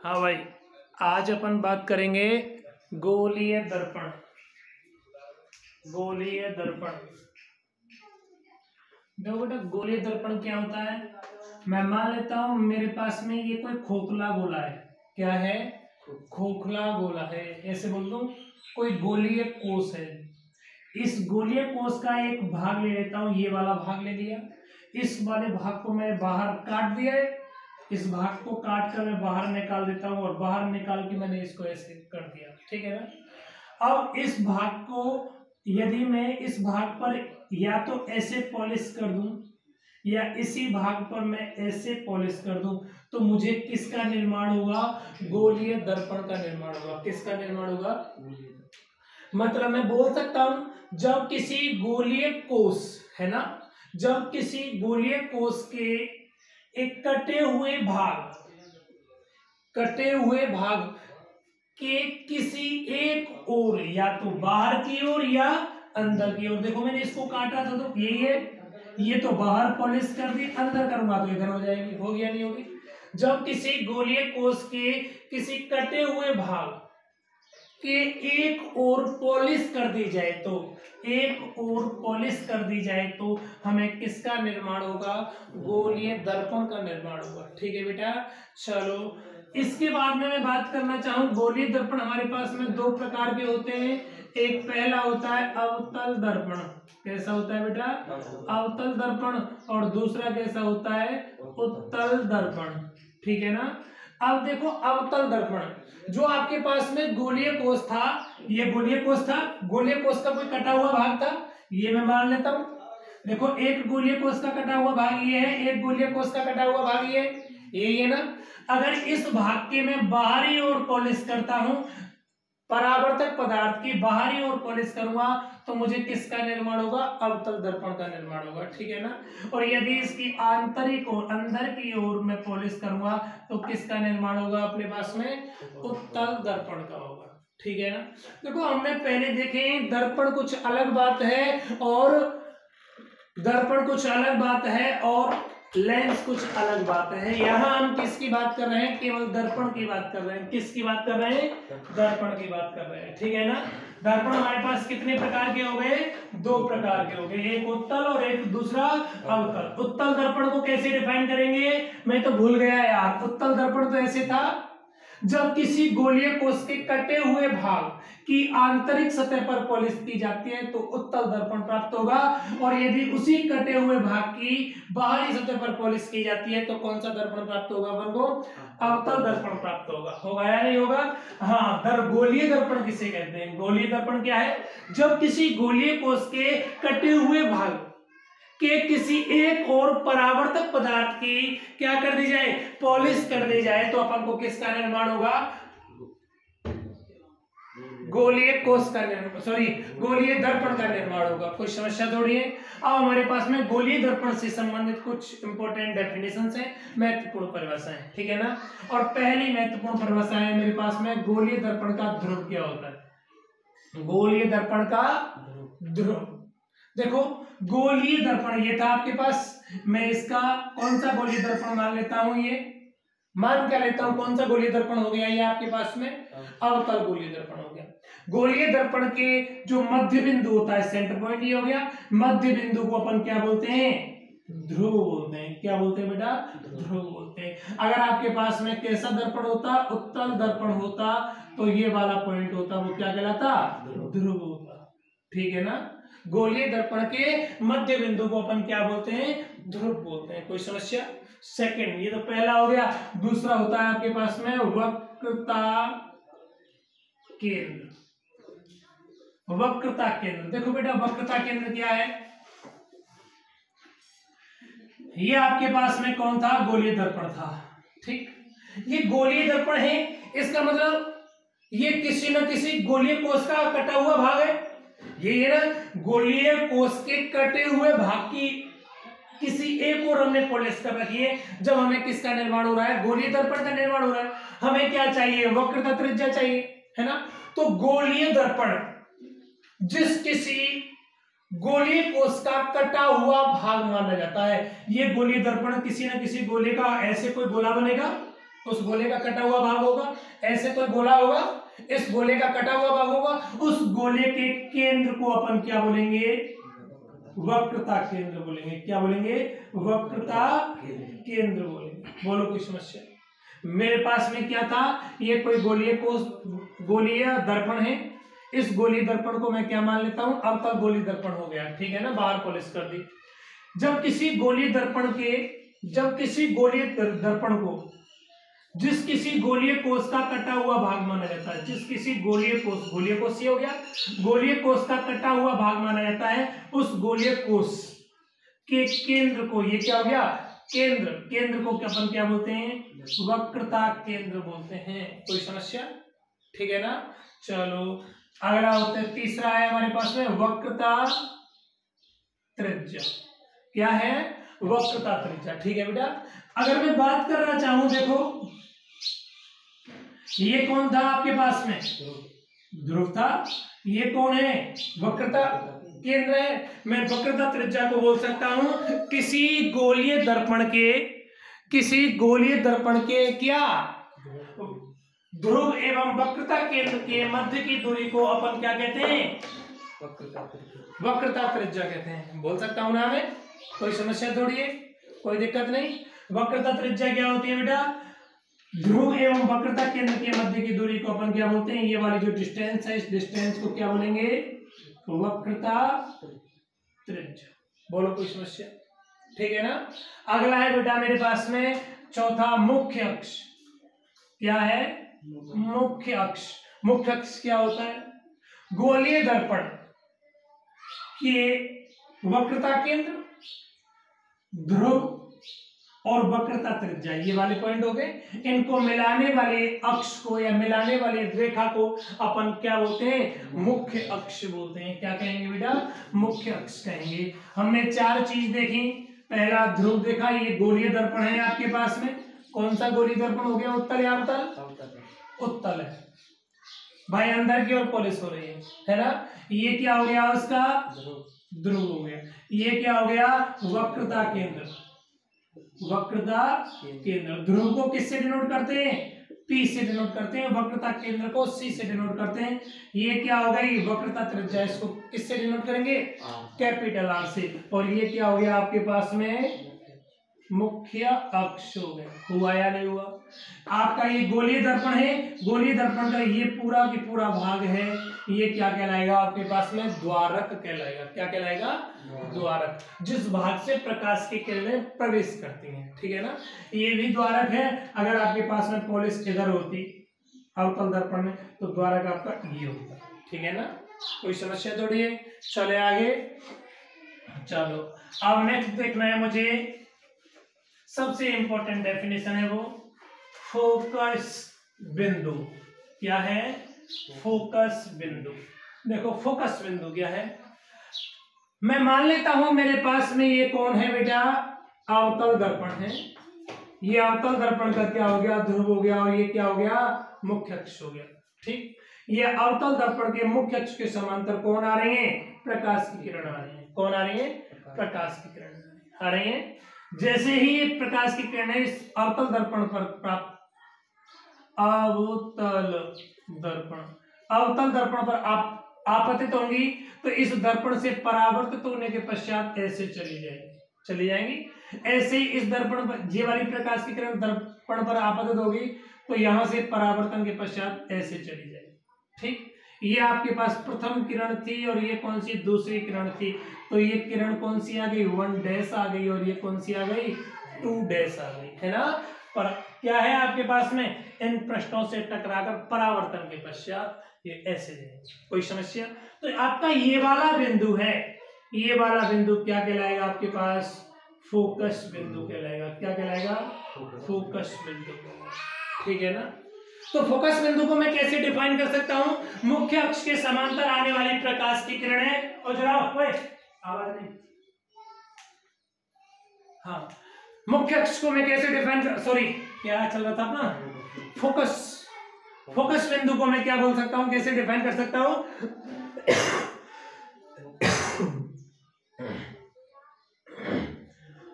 हाँ भाई, आज अपन बात करेंगे गोलीय दर्पण। गोलीय दर्पण, देखो बेटा, गोलीय दर्पण क्या होता है। मैं मान लेता हूं मेरे पास में ये कोई खोखला गोला है। क्या है? खोखला गोला है। ऐसे बोल दूं, कोई गोलीय कोष है। इस गोलीय कोष का एक भाग ले लेता हूं, ये वाला भाग ले लिया। इस वाले भाग को मैं बाहर काट दिया है। इस भाग को काट कर मैं बाहर निकाल देता हूं और बाहर निकाल के मैंने इसको ऐसे कर दिया, ठीक है ना। अब इस भाग को यदि मैं इस भाग पर या तो ऐसे पॉलिश कर दूं या इसी भाग पर मैं ऐसे पॉलिश कर दूं, तो मुझे किसका निर्माण होगा? गोलीय दर्पण का निर्माण होगा। किसका निर्माण होगा? मतलब मैं बोल सकता हूं, जब किसी गोलीय कोष है ना, जब किसी गोलीय कोष के एक कटे हुए भाग के किसी एक ओर, या तो बाहर की ओर या अंदर की ओर, देखो मैंने इसको काटा था तो यही है, ये तो बाहर पॉलिश कर दी, अंदर करूंगा तो इधर हो जाएगी। हो गया नहीं होगी? जब किसी गोलीय कोष के किसी कटे हुए भाग के एक ओर पॉलिश कर दी जाए तो, एक ओर पॉलिश कर दी जाए तो हमें किसका निर्माण होगा? गोलीय दर्पण का निर्माण होगा। ठीक है बेटा, चलो इसके बाद में मैं बात करना चाहूं, गोलीय दर्पण हमारे पास में दो प्रकार के होते हैं। एक पहला होता है अवतल दर्पण। कैसा होता है बेटा? अवतल दर्पण। और दूसरा कैसा होता है? उत्तल दर्पण। ठीक है ना। अब देखो, अवतल दर्पण, जो आपके पास में गोलीय कोष था, ये गोलीय कोष था, गोलीय कोष का कोई कटा हुआ भाग था, ये मैं मान लेता हूं। देखो, एक गोलीय कोष का कटा हुआ भाग ये है, एक गोलीय कोष का कटा हुआ भाग ये है ना। अगर इस भाग के मैं बाहरी ओर पॉलिश करता हूं, परावर्तक पदार्थ की बाहरी ओर पॉलिश करूंगा, तो मुझे किसका निर्माण होगा? अवतल दर्पण का निर्माण होगा। ठीक है ना। और यदि इसकी आंतरिक और अंदर की ओर मैं पॉलिश करूंगा, तो किसका निर्माण होगा अपने पास में? उत्तल दर्पण का होगा। ठीक है ना। देखो, हमने पहले देखे दर्पण कुछ अलग बात है और दर्पण कुछ अलग बात है और लेंस कुछ अलग बात है। यहां हम किसकी बात कर रहे हैं? केवल दर्पण की बात कर रहे हैं। किसकी बात कर रहे हैं? दर्पण की बात कर रहे हैं। ठीक है ना। दर्पण हमारे पास कितने प्रकार के हो गए? दो प्रकार के हो गए, एक उत्तल और एक दूसरा अवतल। उत्तल दर्पण को कैसे डिफाइन करेंगे? मैं तो भूल गया यार। उत्तल दर्पण तो ऐसे था, जब किसी गोलीय कोष के कटे हुए भाग की आंतरिक सतह पर पॉलिश की जाती है तो उत्तल दर्पण प्राप्त होगा, और यदि उसी कटे हुए भाग की बाहरी सतह पर पॉलिश की जाती है तो कौन सा दर्पण प्राप्त होगा अपन को? अवतल दर्पण प्राप्त होगा। होगा या नहीं होगा? हाँ। गोलीय दर्पण किसे कहते हैं? गोलीय दर्पण क्या है? जब किसी गोलीय कोष के कटे हुए भाग के किसी एक और परावर्तक पदार्थ की क्या कर दी जाए? पॉलिश कर दी जाए, तो अपन को किसका निर्माण होगा? गोलीय कोष का निर्माण, सॉरी, गोलीय दर्पण का निर्माण होगा। कोई समस्या थोड़ी है। अब हमारे पास में गोलीय दर्पण से संबंधित कुछ इंपॉर्टेंट डेफिनेशंस हैं, महत्वपूर्ण परिभाषाएं। ठीक है ना। और पहली महत्वपूर्ण परिभाषा है मेरे पास में, गोलीय दर्पण का ध्रुव क्या होता है? गोलीय दर्पण का ध्रुव, देखो, गोलीय दर्पण ये था आपके पास, मैं इसका कौन सा गोलीय दर्पण मान लेता हूं? ये मान क्या लेता हूं? कौन सा गोलीय दर्पण हो गया ये आपके पास में? अवतल गोलीय दर्पण हो गया। गोलीय दर्पण के जो मध्य बिंदु होता है, सेंटर पॉइंट, ये हो गया। मध्य बिंदु को अपन क्या बोलते हैं? ध्रुव बोलते हैं। क्या बोलते हैं बेटा? ध्रुव बोलते हैं। अगर आपके पास में कैसा दर्पण होता? उत्तल दर्पण होता, तो ये वाला पॉइंट होता, वो क्या कहलाता? ध्रुव होता। ठीक है ना। गोलीय दर्पण के मध्य बिंदु को अपन क्या बोलते हैं? ध्रुव बोलते हैं। कोई समस्या? सेकंड, ये तो पहला हो गया। दूसरा होता है आपके पास में वक्रता केंद्र। वक्रता केंद्र, देखो बेटा, वक्रता केंद्र क्या है? ये आपके पास में कौन था? गोलीय दर्पण था। ठीक, ये गोलीय दर्पण है, इसका मतलब ये किसी न किसी गोलीय कोष का कटा हुआ भाग है। ये ना, गोलीय कोष के कटे हुए भाग की किसी एक और हमने पॉलिश कर रखी है। जब हमें किसका निर्माण हो रहा है? गोलीय दर्पण का निर्माण हो रहा है। हमें क्या चाहिए? वक्रता त्रिज्या चाहिए, है ना। तो गोलीय दर्पण जिस किसी गोलीय कोष का कटा हुआ भाग माना जाता है, ये गोलीय दर्पण किसी न किसी गोले का ऐसे कोई गोला बनेगा, उस गोले का कटा हुआ भाग होगा, ऐसे कोई गोला होगा, इस गोले का कटा हुआ भाग होगा, उस गोले के केंद्र को अपन क्या बोलेंगे, वक्रता केंद्र बोलेंगे। क्या बोलेंगे, वक्रता केंद्र बोलेंगे। बोलो कोई समस्या। मेरे पास में क्या था, ये कोई गोलीय दर्पण है, इस गोलीय दर्पण को मैं क्या मान लेता हूं, अवतल गोलीय दर्पण हो गया, ठीक है ना, बाहर पॉलिश कर दी। जब किसी गोलीय दर्पण को जिस किसी गोलीय कोष का कटा हुआ भाग माना जाता है, जिस किसी गोलीय कोष ये हो गया, गोलीय कोष का कटा हुआ भाग माना जाता है, उस गोलीय कोष के केंद्र को, ये क्या हो गया, केंद्र को अपन क्या बोलते हैं, वक्रता केंद्र बोलते हैं। कोई समस्या, ठीक है ना। चलो अगला होता है, तीसरा है हमारे पास में वक्रता त्रिज्या। क्या है, वक्रता त्रिज्या, ठीक है बेटा। अगर मैं बात करना चाहूं, देखो ये कौन था आपके पास में, ध्रुव था, ये कौन है, वक्रता केंद्र है। मैं वक्रता त्रिज्या को बोल सकता हूं किसी गोलीय दर्पण के क्या, ध्रुव एवं वक्रता केंद्र के मध्य की दूरी को अपन क्या कहते हैं, वक्रता त्रिज्या कहते हैं। बोल सकता हूं ना मैं, कोई समस्या थोड़ी है, कोई दिक्कत नहीं। वक्रता त्रिज्या क्या होती है बेटा, ध्रुव एवं वक्रता केंद्र के मध्य की दूरी को अपन क्या बोलते हैं, ये वाली जो डिस्टेंस है, इस डिस्टेंस को क्या बोलेंगे, वक्रता त्रिज्या। बोलो कोई समस्या, ठीक है ना। अगला है बेटा मेरे पास में चौथा, मुख्य अक्ष। क्या है, मुख्य अक्ष। मुख्य अक्ष क्या होता है, गोलीय दर्पण के वक्रता केंद्र, ध्रुव और वक्रता त्रिज्या, ये वाले पॉइंट हो गए। इनको मिलाने वाले अक्ष को या मिलाने वाले रेखा को अपन क्या बोलते हैं, मुख्य अक्ष बोलते हैं। क्या कहेंगे बेटा, मुख्य अक्ष कहेंगे। हमने 4 चीज देखी। पहला ध्रुव देखा, ये गोलीय दर्पण है आपके पास में। कौन सा गोलीय दर्पण हो गया, उत्तल या अवतल, उत्तल है भाई, अंदर की ओर पॉलिश हो रही है ना। ये क्या हो गया, उसका ध्रुव हो गया। ये क्या हो गया, वक्रता केंद्र, वक्रता केंद्र। ध्रुव को किससे डिनोट करते हैं, P से डिनोट करते हैं, वक्रता केंद्र को C से डिनोट करते हैं। ये क्या हो गई, वक्रता त्रिज्या, इसको किससे डिनोट करेंगे, कैपिटल R से। और ये क्या हो गया आपके पास में, मुख्य अक्ष हो गया। हुआ या नहीं हुआ। आपका ये गोलीय दर्पण है, गोलीय दर्पण का ये पूरा की पूरा भाग है, ये क्या कहलाएगा आपके पास में, द्वारक कहलाएगा। क्या कहलाएगा, द्वारक, जिस भाग से प्रकाश की किरणें प्रवेश करती हैं, ठीक है ना। ये भी द्वारक है। अगर आपके पास में पॉलिश इधर होती अवतल दर्पण में, तो द्वारक आपका ये होता, ठीक है ना। कोई समस्या थोड़ी है। चले आगे, चलो अब नेक्स्ट देखना है मुझे, सबसे इंपॉर्टेंट डेफिनेशन है वो फोकस बिंदु। क्या है, फोकस बिंदु। देखो फोकस बिंदु क्या है, मैं मान लेता हूं मेरे पास में ये कौन है बेटा, अवतल दर्पण है। ये अवतल दर्पण का क्या हो गया, ध्रुव हो गया, और ये क्या हो गया, मुख्य अक्ष हो गया। ठीक, ये अवतल दर्पण के मुख्य अक्ष के समांतर कौन आ रहे हैं, प्रकाश की किरण आ रही है। कौन आ रही है, प्रकाश की किरण आ रही है। जैसे ही प्रकाश की किरणें इस अवतल दर्पण पर प्राप्त, अवतल दर्पण पर आपतित होंगी, तो इस दर्पण से परावर्तित होने के पश्चात ऐसे चली जाएंगी। ऐसे ही इस दर्पण पर, ये वाली प्रकाश की किरण दर्पण पर आपतित होगी, तो यहां से परावर्तन के पश्चात ऐसे चली जाएगी। ठीक, ये आपके पास प्रथम किरण थी, और ये कौन सी, दूसरी किरण थी। तो ये किरण कौन सी आ गई, 1 डैश आ गई, और ये कौन सी आ गई, 2 डैश आ गई, है ना। पर क्या है आपके पास में, इन पृष्ठों से टकराकर परावर्तन के पश्चात ये ऐसे जाएंगे। कोई समस्या। तो आपका ये वाला बिंदु है, ये वाला बिंदु क्या कहलाएगा आपके पास, फोकस बिंदु कहलाएगा। क्या कहलाएगा, फोकस बिंदु। ठीक है ना। तो फोकस बिंदु को मैं कैसे डिफाइन कर सकता हूं, मुख्य अक्ष के समांतर आने वाली प्रकाश की किरणें, और जरा आवाज नहीं, हाँ, मुख्य अक्ष को मैं कैसे डिफाइन कर, सॉरी क्या चल रहा था अपना, फोकस बिंदु को मैं क्या बोल सकता हूं, कैसे डिफाइन कर सकता हूं,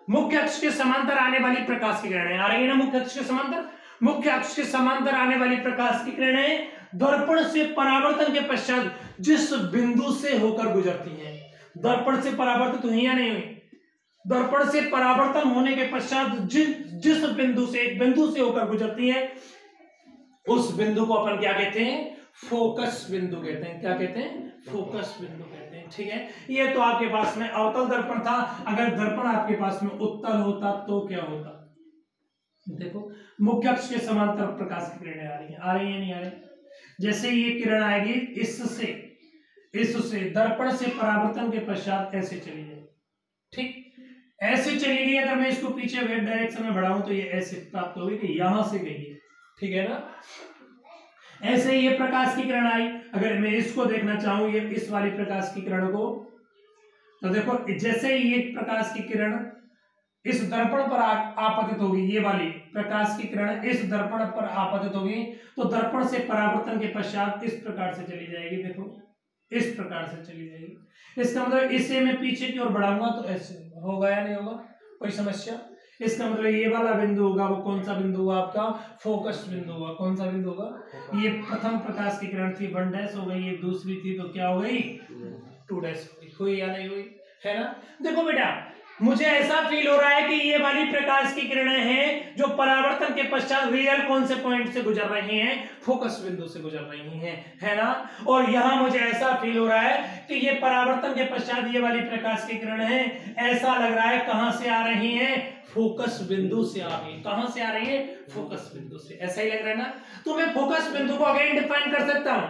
मुख्य अक्ष के समांतर आने वाली प्रकाश की किरणें आ रही है ना, मुख्य अक्ष के समांतर, मुख्य अक्ष के समांतर आने वाली प्रकाश की किरणें दर्पण से परावर्तन के पश्चात जिस बिंदु से होकर गुजरती हैं, दर्पण से परावर्तित हुई या नहीं हुई, दर्पण से परावर्तन होने के पश्चात जिस बिंदु से, एक बिंदु से होकर गुजरती है, उस बिंदु को अपन क्या कहते हैं? फोकस बिंदु कहते हैं। क्या कहते हैं? फोकस बिंदु कहते हैं। ठीक है, ये तो आपके पास में अवतल दर्पण था। अगर दर्पण आपके पास में उत्तल होता तो क्या होता? देखो, मुख्य अक्ष के समांतर प्रकाश की किरणें आ रही हैं, आ रही है नहीं आ रही? जैसे ये किरण आएगी इससे दर्पण से परावर्तन के पश्चात ऐसे चली जाएगी। ठीक, ऐसे चली गई। अगर मैं इसको पीछे वेट डायरेक्शन में बढ़ाऊं तो ये ऐसे प्राप्त होगी कि यहां से गई है। ठीक है ना? ऐसे ये प्रकाश की किरण आई। अगर मैं इसको देखना चाहूं, ये इस वाली प्रकाश की किरण को, तो देखो जैसे ये प्रकाश की किरण इस दर्पण पर आपतित होगी, ये वाली प्रकाश की किरण इस दर्पण पर आपतित होगी, तो दर्पण से परावर्तन के पश्चात इस प्रकार से चली जाएगी। देखो, इस प्रकार से चली जाएगी। इसका मतलब इसे मैं पीछे की ओर बढ़ाऊंगा तो ऐसे होगा या नहीं होगा? कोई समस्या? इसका मतलब ये वाला बिंदु होगा, वो कौन सा बिंदु होगा आपका? फोकस बिंदु होगा। कौन सा बिंदु होगा? ये प्रथम प्रकाश की किरण थी, 1 डैश हो गई, ये दूसरी थी तो क्या हो गई? 2 डैश हो गई। हुई या नहीं हुई? है ना? देखो बेटा, मुझे ऐसा फील हो रहा है कि ये वाली प्रकाश की किरणें हैं जो परावर्तन के पश्चात रियल कौन से पॉइंट से गुजर रही हैं? फोकस बिंदु से गुजर रही हैं, है ना? और यहां मुझे ऐसा फील हो रहा है कि ये परावर्तन के पश्चात ये वाली प्रकाश की किरणें हैं, ऐसा लग रहा है कहां से आ रही हैं? फोकस बिंदु से आ रही है। कहां से आ रही है? फोकस बिंदु से। ऐसा ही लग रहा है ना? तो मैं फोकस बिंदु को अगेन डिफाइन कर सकता हूं,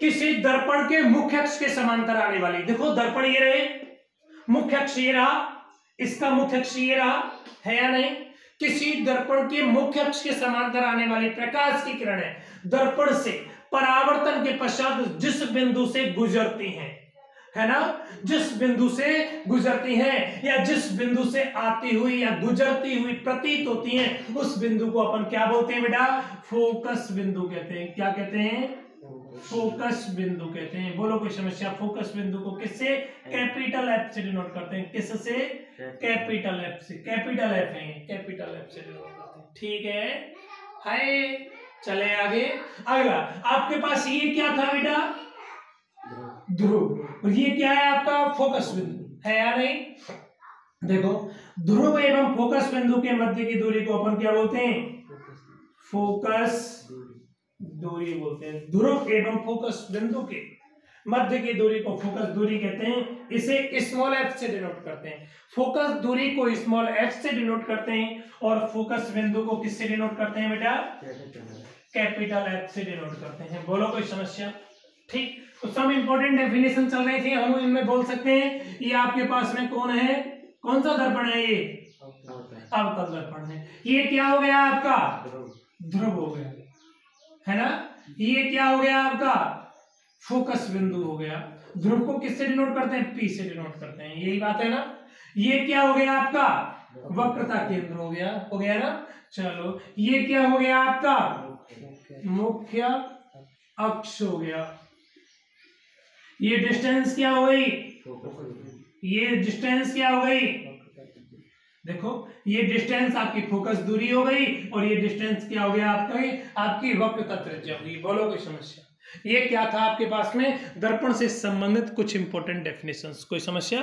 किसी दर्पण के मुख्य अक्ष के समांतर आने वाली। देखो, दर्पण ये रहे, मुख्य अक्ष ये रहा, इसका मुख्य अक्ष ये रहा, है या नहीं? किसी दर्पण के मुख्य अक्ष के समांतर आने वाली प्रकाश की किरणें दर्पण से परावर्तन के पश्चात जिस बिंदु से गुजरती हैं, है ना, जिस बिंदु से गुजरती हैं या जिस बिंदु से आती हुई या गुजरती हुई प्रतीत होती हैं, उस बिंदु को अपन क्या बोलते हैं बेटा? फोकस बिंदु कहते हैं। क्या कहते हैं? फोकस बिंदु कहते हैं। बोलो कोई समस्या? फोकस बिंदु को किससे? कैपिटल एफ से डिनोट करते हैं। किससे? कैपिटल एफ से। कैपिटल एफ है, कैपिटल एफ से डिनोट करते हैं। ठीक है, हाय, चले आगे। अगला आपके पास ये क्या था बेटा? ध्रुव। और ये क्या है आपका? फोकस बिंदु, है या नहीं? देखो, ध्रुव एवं फोकस बिंदु के मध्य की दूरी को अपन क्या बोलते हैं? फोकस दूरी बोलते हैं। ध्रुव एवं फोकस बिंदु के मध्य की दूरी को फोकस दूरी कहते हैं। इसे स्मॉल एफ से डिनोट करते हैं। फोकस दूरी को स्मॉल एफ से डिनोट करते हैं और फोकस बिंदु को किससे डिनोट करते हैं बेटा? कैपिटल एफ से डिनोट करते हैं। बोलो कोई समस्या? ठीक, तो सब इंपॉर्टेंट डेफिनेशन चल रही थी, हम इनमें बोल सकते हैं। ये आपके पास में कौन है? कौन सा दर्पण है? ये अवतल दर्पण है। ये क्या हो गया आपका? ध्रुव हो गया, है ना? ये क्या हो गया आपका? फोकस बिंदु हो गया। ध्रुव को किससे डिनोट करते हैं? पी से डिनोट करते हैं। यही बात है ना? ये क्या हो गया आपका? वक्रता केंद्र हो गया, हो गया ना? चलो, ये क्या हो गया आपका? मुख्य अक्ष हो गया। ये डिस्टेंस क्या हो गई? ये डिस्टेंस क्या हो गई? देखो, ये डिस्टेंस आपकी फोकस दूरी हो गई और ये डिस्टेंस क्या हो गया आपका? आपकी वक्रता त्रिज्या हुई। बोलो कोई समस्या? ये क्या था आपके पास में? दर्पण से संबंधित कुछ इंपॉर्टेंट डेफिनेशंस। कोई समस्या?